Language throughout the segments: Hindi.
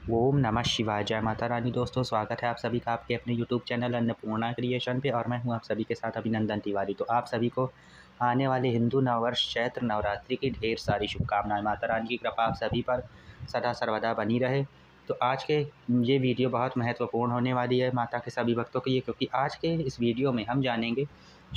ओम नमः शिवाय। जय माता रानी। दोस्तों, स्वागत है आप सभी का आपके अपने यूट्यूब चैनल अन्नपूर्णा क्रिएशन पे और मैं हूं आप सभी के साथ अभिनंदन तिवारी। तो आप सभी को आने वाले हिंदू नववर्ष चैत्र नवरात्रि की ढेर सारी शुभकामनाएं। माता रानी की कृपा आप सभी पर सदा सर्वदा बनी रहे। तो आज के ये वीडियो बहुत महत्वपूर्ण होने वाली है माता के सभी भक्तों के लिए, क्योंकि आज के इस वीडियो में हम जानेंगे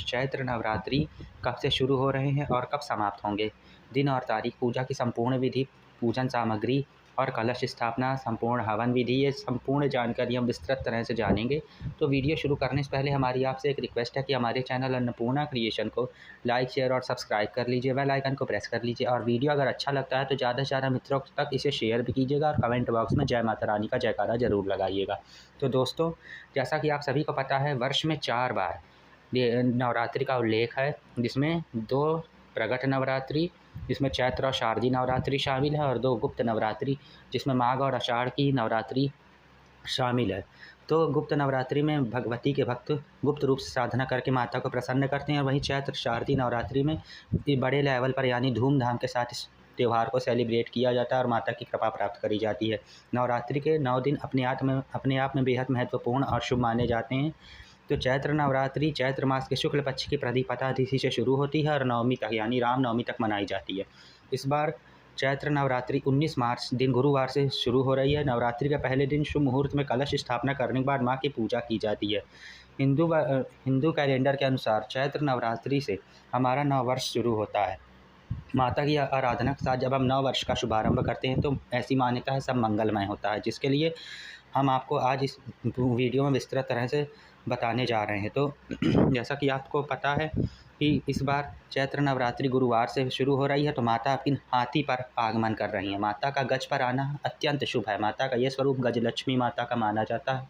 चैत्र नवरात्रि कब से शुरू हो रहे हैं और कब समाप्त होंगे, दिन और तारीख, पूजा की संपूर्ण विधि, पूजन सामग्री और कलश स्थापना, संपूर्ण हवन विधि, ये संपूर्ण जानकारी हम विस्तृत तरह से जानेंगे। तो वीडियो शुरू करने से पहले हमारी आपसे एक रिक्वेस्ट है कि हमारे चैनल अन्नपूर्णा क्रिएशन को लाइक, शेयर और सब्सक्राइब कर लीजिए, बेल आइकन को प्रेस कर लीजिए और वीडियो अगर अच्छा लगता है तो ज़्यादा से ज़्यादा मित्रों तक इसे शेयर भी कीजिएगा और कमेंट बॉक्स में जय माता रानी का जयकारा जरूर लगाइएगा। तो दोस्तों, जैसा कि आप सभी को पता है, वर्ष में 4 बार ये नवरात्रि का उल्लेख है, जिसमें 2 प्रगट नवरात्रि, जिसमें चैत्र और शारदीय नवरात्रि शामिल है, और 2 गुप्त नवरात्रि, जिसमें माघ और आषाढ़ की नवरात्रि शामिल है। तो गुप्त नवरात्रि में भगवती के भक्त गुप्त रूप से साधना करके माता को प्रसन्न करते हैं, और वहीं चैत्र शारदीय नवरात्रि में बड़े लेवल पर यानी धूमधाम के साथ इस त्यौहार को सेलिब्रेट किया जाता है और माता की कृपा प्राप्त करी जाती है। नवरात्रि के 9 दिन अपने आप में बेहद महत्वपूर्ण और शुभ माने जाते हैं। तो चैत्र नवरात्रि चैत्र मास के शुक्ल पक्ष की प्रतिपदा तिथि से शुरू होती है और नवमी तक यानी राम नवमी तक मनाई जाती है। इस बार चैत्र नवरात्रि 19 मार्च दिन गुरुवार से शुरू हो रही है। नवरात्रि के पहले दिन शुभ मुहूर्त में कलश स्थापना करने के बाद माँ की पूजा की जाती है। हिंदू कैलेंडर के अनुसार चैत्र नवरात्रि से हमारा नव वर्ष शुरू होता है। माता की आराधना के साथ जब हम नव वर्ष का शुभारंभ करते हैं तो ऐसी मान्यता है सब मंगलमय होता है, जिसके लिए हम आपको आज इस वीडियो में विस्तृत तरह से बताने जा रहे हैं। तो जैसा कि आपको पता है कि इस बार चैत्र नवरात्रि गुरुवार से शुरू हो रही है, तो माता अपनी हाथी पर आगमन कर रही हैं। माता का गज पर आना अत्यंत शुभ है। माता का यह स्वरूप गजलक्ष्मी माता का माना जाता है।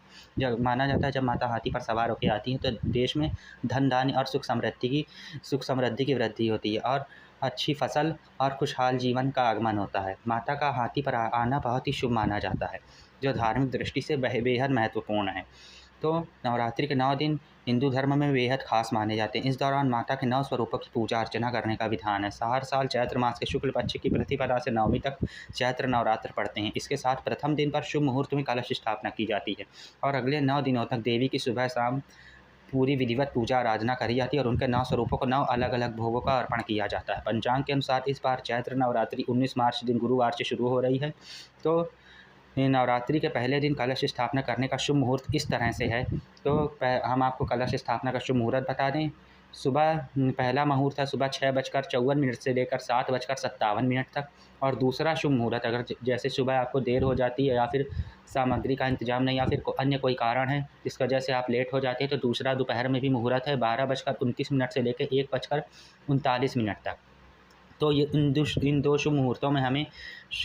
जब माता हाथी पर सवार होकर आती हैं तो देश में धन धान्य और सुख समृद्धि की वृद्धि होती है और अच्छी फसल और खुशहाल जीवन का आगमन होता है। माता का हाथी पर आना बहुत ही शुभ माना जाता है, जो धार्मिक दृष्टि से बेहद महत्वपूर्ण है। तो नवरात्रि के 9 दिन हिंदू धर्म में बेहद खास माने जाते हैं। इस दौरान माता के 9 स्वरूपों की पूजा अर्चना करने का विधान है। हर साल चैत्र मास के शुक्ल पक्ष की प्रतिपदा से नवमी तक चैत्र नवरात्र पड़ते हैं। इसके साथ प्रथम दिन पर शुभ मुहूर्त में कलश स्थापना की जाती है और अगले 9 दिनों तक देवी की सुबह शाम पूरी विधिवत पूजा आराधना करी जाती है और उनके 9 स्वरूपों को 9 अलग अलग भोगों का अर्पण किया जाता है। पंचांग के अनुसार इस बार चैत्र नवरात्रि 19 मार्च दिन गुरुवार से शुरू हो रही है। तो नवरात्रि के पहले दिन कलश स्थापना करने का शुभ मुहूर्त इस तरह से है। तो हम आपको कलश स्थापना का शुभ मुहूर्त बता दें। सुबह पहला मुहूर्त है सुबह 6:54 से लेकर 7:57 तक, और दूसरा शुभ मुहूर्त अगर जैसे सुबह आपको देर हो जाती है या फिर सामग्री का इंतजाम नहीं या फिर अन्य कोई कारण है जिस वजह से आप लेट हो जाते हैं, तो दूसरा दोपहर में भी मुहूर्त है 12:29 से लेकर 1:39 तक। तो ये इन दो शुभ मुहूर्तों में हमें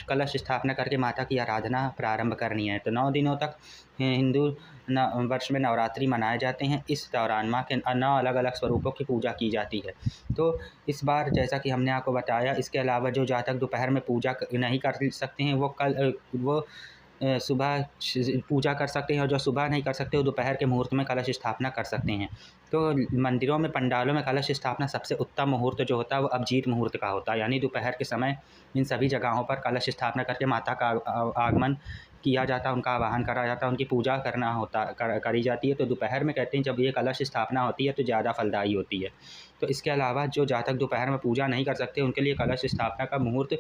कलश स्थापना करके माता की आराधना प्रारंभ करनी है। तो 9 दिनों तक हिंदू वर्ष में नवरात्रि मनाए जाते हैं। इस दौरान माँ के 9 अलग अलग स्वरूपों की पूजा की जाती है। तो इस बार जैसा कि हमने आपको बताया, इसके अलावा जो जातक दोपहर में पूजा नहीं कर सकते हैं वो सुबह पूजा कर सकते हैं, और जो सुबह नहीं कर सकते वो दोपहर के मुहूर्त में कलश स्थापना कर सकते हैं। तो मंदिरों में पंडालों में कलश स्थापना सबसे उत्तम मुहूर्त जो होता है वो अभिजीत मुहूर्त का होता है, यानी दोपहर के समय इन सभी जगहों पर कलश स्थापना करके माता का आगमन किया जाता है, उनका आवाहन करा जाता है, उनकी पूजा करना होता करी जाती है। तो दोपहर में कहते हैं जब ये कलश स्थापना होती है तो ज़्यादा फलदायी होती है। तो इसके अलावा जो जातक दोपहर में पूजा नहीं कर सकते उनके लिए कलश स्थापना का मुहूर्त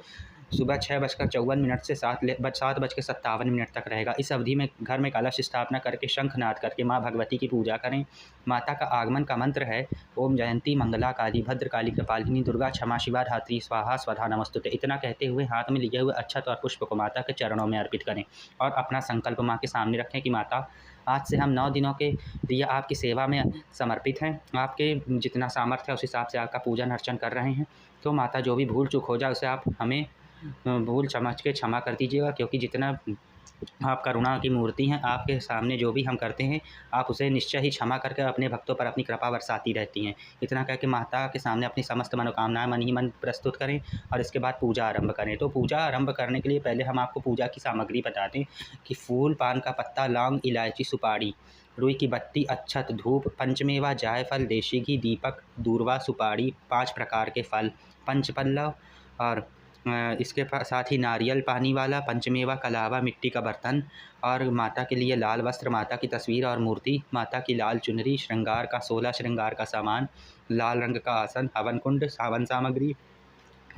सुबह 6:54 से 7:57 तक रहेगा। इस अवधि में घर में कलश स्थापना करके शंखनाद करके माँ भगवती की पूजा करें। माता का आगमन का मंत्र है ओम जयंती मंगला काली भद्र काली कृपालिनी दुर्गा क्षमा शिवा धात्री स्वाहा स्वधा नमस्तुते। इतना कहते हुए हाथ में लिए हुए अक्षत और पुष्प को माता के चरणों में अर्पित करें और अपना संकल्प माँ के सामने रखें कि माता, आज से हम 9 दिनों के लिए आपकी सेवा में समर्पित हैं। आपके जितना सामर्थ्य है उस हिसाब से आपका पूजन अर्चन कर रहे हैं। तो माता जो भी भूल चूक हो जाए उसे आप हमें भूल समझ के क्षमा कर दीजिएगा, क्योंकि जितना आप करुणा की मूर्ति हैं, आपके सामने जो भी हम करते हैं आप उसे निश्चय ही क्षमा करके अपने भक्तों पर अपनी कृपा बरसाती रहती हैं। इतना कह के माता के सामने अपनी समस्त मनोकामनाएं मन ही मन प्रस्तुत करें और इसके बाद पूजा आरंभ करें। तो पूजा आरंभ करने के लिए पहले हम आपको पूजा की सामग्री बता दें कि फूल, पान का पत्ता, लौंग, इलायची, सुपारी, रुई की बत्ती, अक्षत, धूप, पंचमेवा, जायफल, देशी घी, दीपक, दूर्वा, सुपारी, 5 प्रकार के फल, पंचपल्लव और इसके साथ ही नारियल पानी वाला पंचमेवा कलावा मिट्टी का बर्तन और माता के लिए लाल वस्त्र, माता की तस्वीर और मूर्ति, माता की लाल चुनरी, श्रृंगार का 16 श्रृंगार का सामान, लाल रंग का आसन, हवन कुंड, सावन सामग्री,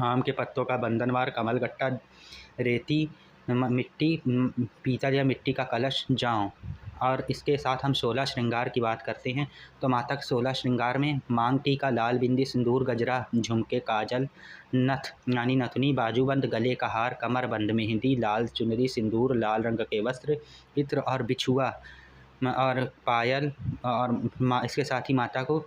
आम के पत्तों का बंधनवार, कमलगट्टा, रेती, मिट्टी, पीतल या मिट्टी का कलश, जौ। और इसके साथ हम 16 श्रृंगार की बात करते हैं तो माता के 16 श्रृंगार में मांग टीका, लाल बिंदी, सिंदूर, गजरा, झुमके, काजल, नथ यानी नथुनी, बाजूबंद, गले का हार, कमरबंद, मेहंदी, लाल चुनरी, सिंदूर, लाल रंग के वस्त्र, इत्र और बिछुआ और पायल और इसके साथ ही माता को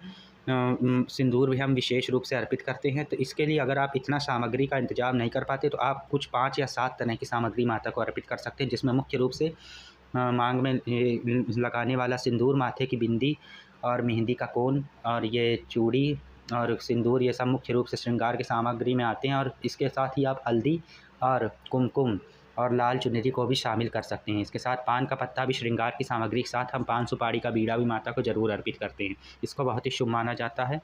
सिंदूर भी हम विशेष रूप से अर्पित करते हैं। तो इसके लिए अगर आप इतना सामग्री का इंतजाम नहीं कर पाते तो आप कुछ 5 या 7 तरह की सामग्री माता को अर्पित कर सकते हैं, जिसमें मुख्य रूप से मांग में लगाने वाला सिंदूर, माथे की बिंदी और मेहंदी का कोन और ये चूड़ी और सिंदूर, ये सब मुख्य रूप से श्रृंगार की सामग्री में आते हैं। और इसके साथ ही आप हल्दी और कुमकुम और लाल चुनरी को भी शामिल कर सकते हैं। इसके साथ पान का पत्ता भी श्रृंगार की सामग्री के साथ हम पान सुपारी का बीड़ा भी माता को ज़रूर अर्पित करते हैं। इसको बहुत ही शुभ माना जाता है।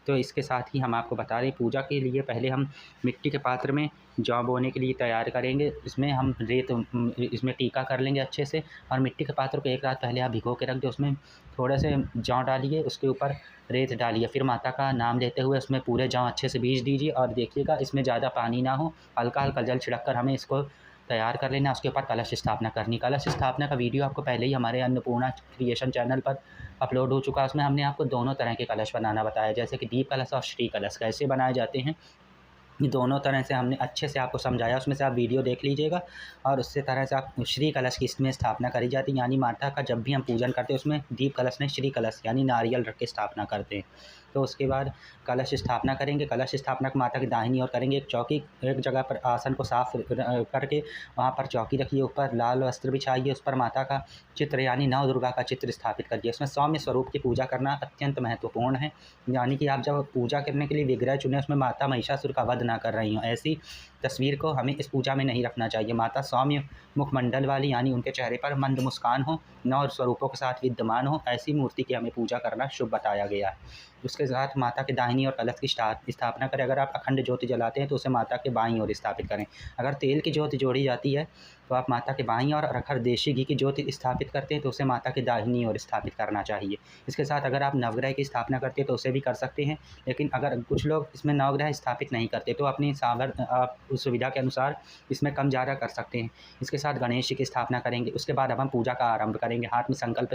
तो इसके साथ ही हम आपको बता रहे हैं पूजा के लिए पहले हम मिट्टी के पात्र में जौ बोने के लिए तैयार करेंगे। इसमें हम इसमें टीका कर लेंगे अच्छे से और मिट्टी के पात्र को एक रात पहले आप भिगो के रख दें। उसमें थोड़े से जौ डालिए, उसके ऊपर रेत डालिए, फिर माता का नाम लेते हुए उसमें पूरे जौ अच्छे से बीज दीजिए और देखिएगा इसमें ज़्यादा पानी ना हो, हल्का हल्का जल छिड़क कर हमें इसको तैयार कर लेना। उसके ऊपर कलश स्थापना करनी। कलश स्थापना का वीडियो आपको पहले ही हमारे अन्नपूर्णा क्रिएशन चैनल पर अपलोड हो चुका है। उसमें हमने आपको दोनों तरह के कलश बनाना बताया, जैसे कि दीप कलश और श्री कलश कैसे बनाए जाते हैं। ये दोनों तरह से हमने अच्छे से आपको समझाया, उसमें से आप वीडियो देख लीजिएगा। और उससे तरह से आप श्री कलश की इसमें स्थापना करी जाती है, यानी माता का जब भी हम पूजन करते हैं उसमें दीप कलश नहीं, श्री कलश यानी नारियल रख के स्थापना करते हैं। तो उसके बाद कलश स्थापना करेंगे। कलश स्थापना को माता की दाहिनी ओर करेंगे। एक चौकी, एक जगह पर आसन को साफ करके वहाँ पर चौकी रखिए, ऊपर लाल वस्त्र बिछाइए, उस पर माता का चित्र यानी नव दुर्गा का चित्र स्थापित करिए। उसमें सौम्य स्वरूप की पूजा करना अत्यंत महत्वपूर्ण है, यानी कि आप जब पूजा करने के लिए विग्रह चुने उसमें माता महिषासुर का वध ना कर रही हों, ऐसी तस्वीर को हमें इस पूजा में नहीं रखना चाहिए। माता सौम्य मुखमंडल वाली, यानी उनके चेहरे पर मंद मुस्कान हो, नौ स्वरूपों के साथ विद्यमान हो, ऐसी मूर्ति की हमें पूजा करना शुभ बताया गया है। उसके साथ माता के दाहिनी ओर कलश की स्थापना करें। अगर आप अखंड ज्योति जलाते हैं तो उसे माता के बाईं ओर स्थापित करें। अगर तेल की ज्योति जोड़ी जाती है तो आप माता के बाईं ओर, और अगर देशी घी की ज्योति स्थापित करते हैं तो उसे माता के दाहिनी ओर स्थापित करना चाहिए। इसके साथ अगर आप नवग्रह की स्थापना करते हैं तो उसे भी कर सकते हैं, लेकिन अगर कुछ लोग इसमें नवग्रह स्थापित नहीं करते तो अपनी आप उस सुविधा के अनुसार इसमें कम ज़्यादा कर सकते हैं। इसके साथ गणेश जी की स्थापना करेंगे। उसके बाद अब हम पूजा का आरंभ करेंगे। हाथ में संकल्प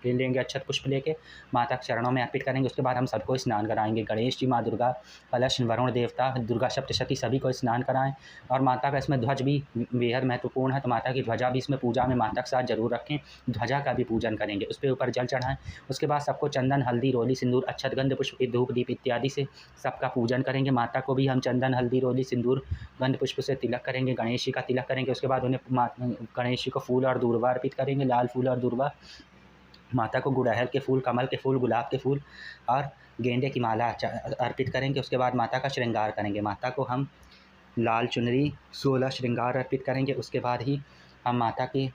लेंगे, अक्षत पुष्प लेके माता के चरणों में अर्पित करेंगे। उसके बाद हम सबको स्नान कराएंगे। गणेश जी, माँ दुर्गा, कलश, वरुण देवता, दुर्गा सप्तशती सभी को स्नान कराएं। और माता का इसमें ध्वज भी बेहद महत्वपूर्ण है, तो माता की ध्वजा भी इसमें पूजा में माता के साथ जरूर रखें। ध्वजा का भी पूजन करेंगे, उस पर ऊपर जल चढ़ाएं। उसके बाद सबको चंदन, हल्दी, रोली, सिंदूर, अक्षत, गंध पुष्प, धूप, दीप इत्यादि से सबका पूजन करेंगे। माता को भी हम चंदन, हल्दी, रोली, सिंदूर, गंध पुष्प से तिलक करेंगे। गणेश जी का तिलक करेंगे। उसके बाद उन्हें गणेश जी को फूल और दूर्वा अर्पित करेंगे, लाल फूल और दूर्वा। माता को गुड़हल के फूल, कमल के फूल, गुलाब के फूल और गेंदे की माला अर्पित करेंगे। उसके बाद माता का श्रृंगार करेंगे। माता को हम लाल चुनरी, 16 श्रृंगार अर्पित करेंगे। उसके बाद ही हम माता के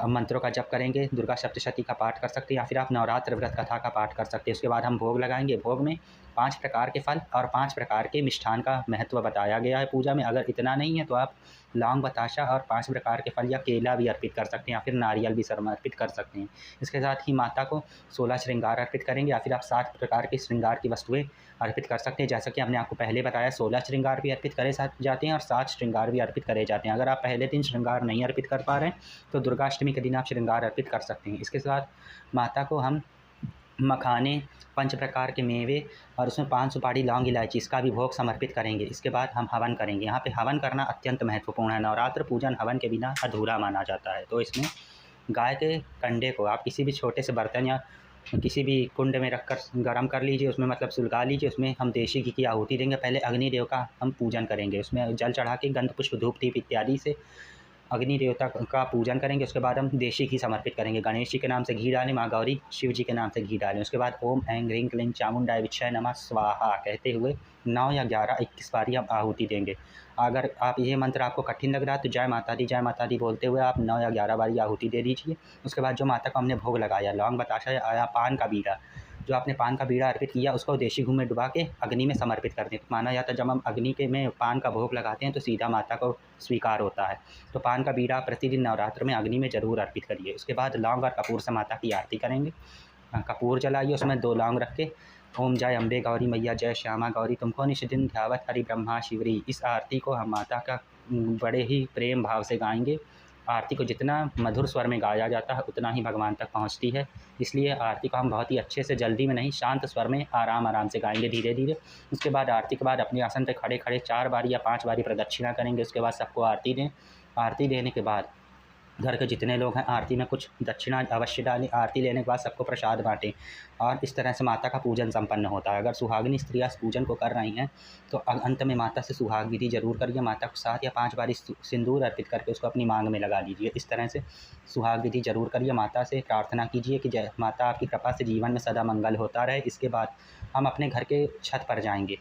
मंत्रों का जप करेंगे। दुर्गा सप्तशती का पाठ कर सकते हैं या फिर आप नवरात्र व्रत कथा का पाठ कर सकते हैं। उसके बाद हम भोग लगाएंगे। भोग में 5 प्रकार के फल और 5 प्रकार के मिष्ठान का महत्व बताया गया है पूजा में। अगर इतना नहीं है तो आप लौंग, बताशा और 5 प्रकार के फल या केला भी अर्पित कर सकते हैं या फिर नारियल भी समर्पित कर सकते हैं। इसके साथ ही माता को 16 श्रृंगार अर्पित करेंगे या फिर आप 7 प्रकार के श्रृंगार की वस्तुएं अर्पित कर सकते हैं। जैसा कि हमने आपको पहले बताया, 16 श्रृंगार भी अर्पित करे जाते हैं और 7 श्रृंगार भी अर्पित करे जाते हैं। अगर आप पहले 3 श्रृंगार नहीं अर्पित कर पा रहे हैं तो दुर्गाष्टमी के दिन आप श्रृंगार अर्पित कर सकते हैं। इसके साथ माता को हम मखाने, 5 प्रकार के मेवे और उसमें 5 सुपारी, लौंग, इलायची, इसका भी भोग समर्पित करेंगे। इसके बाद हम हवन करेंगे। यहाँ पे हवन करना अत्यंत महत्वपूर्ण है। नवरात्र पूजन हवन के बिना अधूरा माना जाता है। तो इसमें गाय के कंडे को आप किसी भी छोटे से बर्तन या किसी भी कुंड में रखकर गर्म कर लीजिए, उसमें मतलब सुलगा लीजिए। उसमें हम देशी घी की आहुति देंगे। पहले अग्निदेव का हम पूजन करेंगे। उसमें जल चढ़ा के गंध पुष्प, धूप, दीप इत्यादि से अग्नि देवता का पूजन करेंगे। उसके बाद हम देशी घी समर्पित करेंगे। गणेश जी के नाम से घी डालें, माँ गौरी, शिव जी के नाम से घी डालें। उसके बाद ओम ऐं ह्रीं क्लीं चामुंडाय विद्महे नमः स्वाहा कहते हुए 9 या 11, 21 बारी हम आहुति देंगे। अगर आप ये मंत्र आपको कठिन लग रहा है तो जय माता दी बोलते हुए आप 9 या 11 बारी आहुति दे दीजिए। उसके बाद जो माता को हमने भोग लगाया, लौंग, बताशा या पान का बीड़ा, जो आपने पान का बीड़ा अर्पित किया उसको देशी घी में डुबा के अग्नि में समर्पित कर दें। तो माना जाता है जब हम अग्नि के में पान का भोग लगाते हैं तो सीधा माता को स्वीकार होता है। तो पान का बीड़ा प्रतिदिन नवरात्र में अग्नि में ज़रूर अर्पित करिए। उसके बाद लौंग और कपूर से माता की आरती करेंगे। कपूर जलाइए, उसमें 2 लौंग रख के ओम जय अम्बे गौरी मैया जय श्यामा गौरी तुमको निश दिन ध्यावत हरि ब्रह्मा शिवरी, इस आरती को हम माता का बड़े ही प्रेम भाव से गाएंगे। आरती को जितना मधुर स्वर में गाया जाता है उतना ही भगवान तक पहुंचती है। इसलिए आरती को हम बहुत ही अच्छे से, जल्दी में नहीं, शांत स्वर में आराम आराम से गाएंगे, धीरे धीरे। उसके बाद आरती के बाद अपने आसन पर खड़े खड़े 4 बारी या 5 बारी प्रदक्षिणा करेंगे। उसके बाद सबको आरती दें। आरती देने के बाद घर के जितने लोग हैं आरती में कुछ दक्षिणा अवश्य डालें। आरती लेने के बाद सबको प्रसाद बाँटें और इस तरह से माता का पूजन संपन्न होता है। अगर सुहागिनी स्त्रियाँ इस पूजन को कर रही हैं तो अंत में माता से सुहाग विधि ज़रूर करिए। माता को 7 या 5 बार सिंदूर अर्पित करके उसको अपनी मांग में लगा लीजिए। इस तरह से सुहाग विधि ज़रूर करिए। माता से प्रार्थना कीजिए कि जय माता आपकी कृपा से जीवन में सदा मंगल होता रहे। इसके बाद हम अपने घर के छत पर जाएंगे।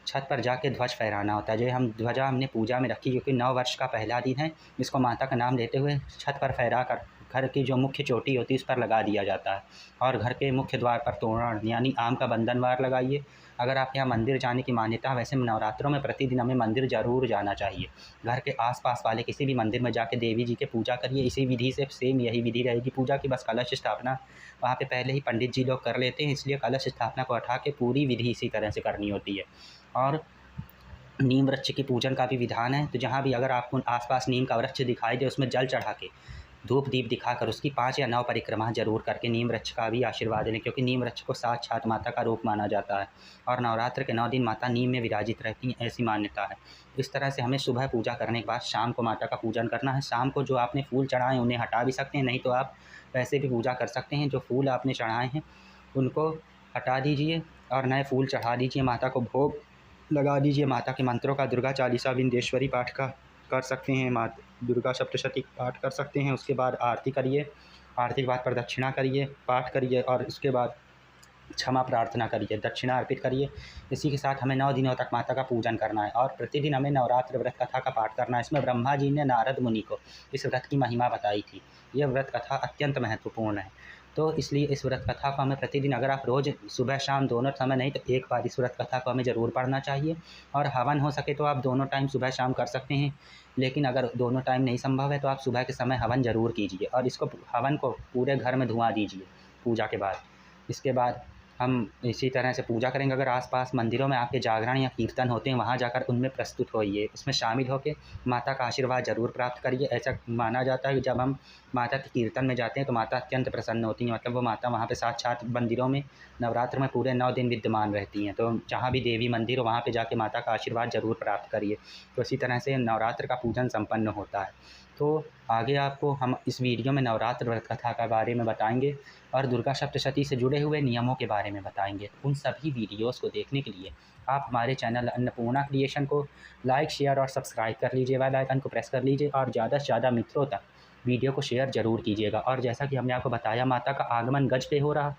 छत पर जाके ध्वज फहराना होता है। जो हम ध्वजा हमने पूजा में रखी, क्योंकि 9 वर्ष का पहला दिन है, इसको माता का नाम लेते हुए छत पर फहरा कर घर की जो मुख्य चोटी होती है उस पर लगा दिया जाता है। और घर के मुख्य द्वार पर तोरण यानी आम का बंधनवार लगाइए। अगर आपके यहाँ मंदिर जाने की मान्यता है, वैसे नवरात्रों में प्रतिदिन हमें मंदिर ज़रूर जाना चाहिए। घर के आसपास वाले किसी भी मंदिर में जाके देवी जी के पूजा करिए। इसी विधि से सेम यही विधि रहेगी पूजा की, बस कलश स्थापना वहाँ पे पहले ही पंडित जी लोग कर लेते हैं, इसलिए कलश स्थापना को हटा के पूरी विधि इसी तरह से करनी होती है। और नीम वृक्ष की पूजन का भी विधान है। तो जहाँ भी अगर आपको आसपास नीम का वृक्ष दिखाई दे उसमें जल चढ़ा के, धूप दीप दिखाकर उसकी 5 या 9 परिक्रमा जरूर करके नीम वृक्ष का भी आशीर्वाद लें, क्योंकि नीम वृक्ष को साक्षात माता का रूप माना जाता है और नवरात्र के 9 दिन माता नीम में विराजित रहती हैं, ऐसी मान्यता है। इस तरह से हमें सुबह पूजा करने के बाद शाम को माता का पूजन करना है। शाम को जो आपने फूल चढ़ाए उन्हें हटा भी सकते हैं, नहीं तो आप वैसे भी पूजा कर सकते हैं। जो फूल आपने चढ़ाए हैं उनको हटा दीजिए और नए फूल चढ़ा दीजिए। माता को भोग लगा दीजिए। माता के मंत्रों का दुर्गा चालीसा विंध्येश्वरी पाठ का कर सकते हैं, दुर्गा सप्तशती पाठ कर सकते हैं। उसके बाद आरती करिए। आरती के बाद प्रदक्षिणा करिए, पाठ करिए और उसके बाद क्षमा प्रार्थना करिए, दक्षिणा अर्पित करिए। इसी के साथ हमें 9 दिनों तक माता का पूजन करना है और प्रतिदिन हमें नवरात्र व्रत कथा का पाठ करना है। इसमें ब्रह्मा जी ने नारद मुनि को इस व्रत की महिमा बताई थी। यह व्रत कथा अत्यंत महत्वपूर्ण है, तो इसलिए इस व्रत कथा को हमें प्रतिदिन, अगर आप रोज़ सुबह शाम दोनों समय नहीं तो एक बार इस व्रत कथा को हमें ज़रूर पढ़ना चाहिए। और हवन हो सके तो आप दोनों टाइम सुबह शाम कर सकते हैं, लेकिन अगर दोनों टाइम नहीं संभव है तो आप सुबह के समय हवन ज़रूर कीजिए और इसको हवन को पूरे घर में धुआं दीजिए पूजा के बाद। इसके बाद हम इसी तरह से पूजा करेंगे। अगर आसपास मंदिरों में आपके जागरण या कीर्तन होते हैं वहाँ जाकर उनमें प्रस्तुत होइए, उसमें शामिल होकर माता का आशीर्वाद ज़रूर प्राप्त करिए। ऐसा माना जाता है कि जब हम माता के कीर्तन में जाते हैं तो माता अत्यंत प्रसन्न होती हैं, मतलब वो माता वहाँ पे साक्षात मंदिरों में नवरात्र में पूरे 9 दिन विद्यमान रहती हैं। तो जहाँ भी देवी मंदिर हो वहाँ पे जाके माता का आशीर्वाद ज़रूर प्राप्त करिए। तो इसी तरह से नवरात्र का पूजन संपन्न होता है। तो आगे आपको हम इस वीडियो में नवरात्र व्रत कथा के बारे में बताएंगे और दुर्गा सप्तशती से जुड़े हुए नियमों के बारे में बताएंगे। उन सभी वीडियोस को देखने के लिए आप हमारे चैनल अन्नपूर्णा क्रिएशन को लाइक, शेयर और सब्सक्राइब कर लीजिए, बेल आइकन को प्रेस कर लीजिए और ज़्यादा से ज़्यादा मित्रों तक वीडियो को शेयर ज़रूर कीजिएगा। और जैसा कि हमने आपको बताया माता का आगमन गज पे हो रहा,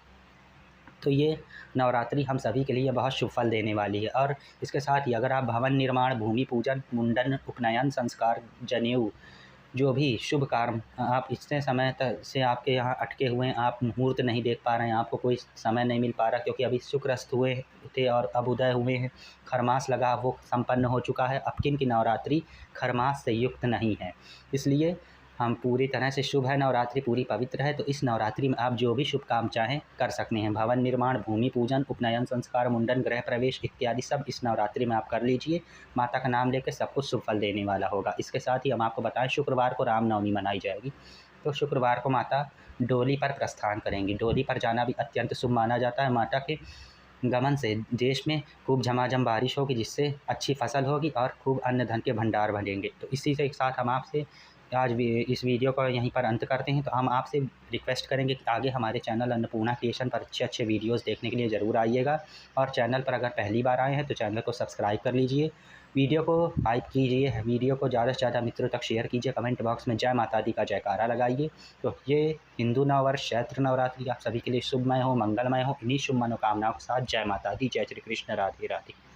तो ये नवरात्रि हम सभी के लिए बहुत शुभ फल देने वाली है। और इसके साथ ही अगर आप भवन निर्माण, भूमि पूजन, मुंडन, उपनयन, संस्कार, जनेऊ, जो भी शुभ कार्य आप इतने समय तक से आपके यहाँ अटके हुए हैं, आप मुहूर्त नहीं देख पा रहे हैं, आपको कोई समय नहीं मिल पा रहा क्योंकि अभी शुक्रस्त हुए थे और अब उदय हुए हैं, खरमास लगा वो संपन्न हो चुका है। अब किन की नवरात्रि खरमास से युक्त नहीं है, इसलिए हम पूरी तरह से शुभ है, नवरात्रि पूरी पवित्र है। तो इस नवरात्रि में आप जो भी शुभ काम चाहें कर सकते हैं। भवन निर्माण, भूमि पूजन, उपनयन, संस्कार, मुंडन, गृह प्रवेश इत्यादि सब इस नवरात्रि में आप कर लीजिए। माता का नाम लेकर सब कुछ शुभ फल देने वाला होगा। इसके साथ ही हम आपको बताएं शुक्रवार को रामनवमी मनाई जाएगी, तो शुक्रवार को माता डोली पर प्रस्थान करेंगी। डोली पर जाना भी अत्यंत शुभ माना जाता है। माता के गमन से देश में खूब झमाझम बारिश होगी, जिससे अच्छी फसल होगी और खूब अन्न धन के भंडार भरेंगे। तो इसी से एक साथ हम आपसे आज भी इस वीडियो को यहीं पर अंत करते हैं। तो हम आपसे रिक्वेस्ट करेंगे कि आगे हमारे चैनल अन्नपूर्णा क्रिएशन पर अच्छे अच्छे वीडियोस देखने के लिए ज़रूर आइएगा। और चैनल पर अगर पहली बार आए हैं तो चैनल को सब्सक्राइब कर लीजिए, वीडियो को लाइक कीजिए, वीडियो को ज़्यादा से ज़्यादा मित्रों तक शेयर कीजिए, कमेंट बॉक्स में जय माता दी का जयकारा लगाइए। तो ये हिंदू नववर्ष चैत्र नवरात्रि आप सभी के लिए शुभमय हो, मंगलमय हो। इन्हीं शुभ मनोकामनाओं के साथ जय माता दी, जय श्री कृष्ण, राधे राधे।